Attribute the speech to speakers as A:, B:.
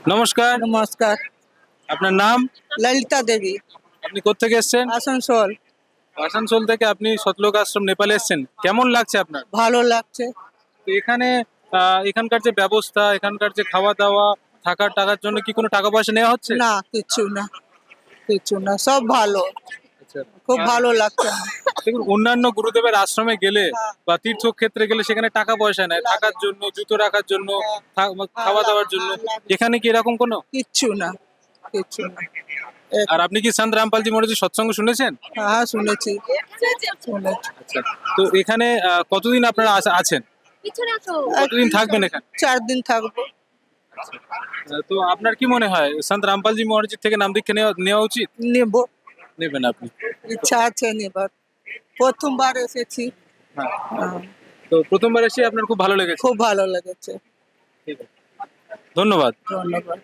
A: নমস্কার।
B: নমস্কার।
A: আপনার নাম?
B: ললিতা দেবী,
A: আপনি কোত্থেকে এসেছেন?
B: আসানসোল।
A: আসানসোল থেকে আপনি সতলোক আশ্রম নেপালে এসেছেন। কেমন লাগছে আপনার?
B: ভালো লাগছে।
A: তো এখানে এখানকার যে ব্যবস্থা, এখানকার যে খাওয়া-দাওয়া, থাকার টাকার জন্য কি কোনো টাকা পয়সা নেওয়া হচ্ছে?
B: না, কিছু না, কিছু না, সব ভালো।
A: আচ্ছা।
B: খুব
A: আর
B: ভালো লাগছে আমার।
A: দেখুন অন্যান্য গুরুদেবের আশ্রমে গেলে বা তীর্থক্ষেত্রে গেলে সেখানে টাকা পয়সা নেয়। থাকার জন্য, জুতো রাখার জন্য, খাওয়া-দাওয়ার জন্য। এখানে কি এরকম কোনো?
B: কিচ্ছু না, কিচ্ছু না।
A: আর আপনি কি সন্ত রামপালজি মহারাজের সৎসঙ্গ শুনেছেন?
B: হ্যাঁ, শুনেছি, শুনেছি।
A: আচ্ছা। তো এখানে কতদিন আপনারা আছেন? কতদিন থাকবেন এখানে?
B: 4 দিন থাকবো।
A: তো আপনার কি মনে হয় সন্ত রামপালজি মহারাজের থেকে নাম দীক্ষা নেওয়া নেওয়া উচিত?
B: নেব,
A: নেবেন আপনি?
B: ইচ্ছা আছে নেবার। প্রথমবার এসেছি।
A: হ্যাঁ।
B: হ্যাঁ,
A: তো প্রথমবার এসে আপনার খুব ভালো লেগেছে?
B: খুব ভালো লেগেছে।
A: ঠিক আছে। ধন্যবাদ।
B: ধন্যবাদ।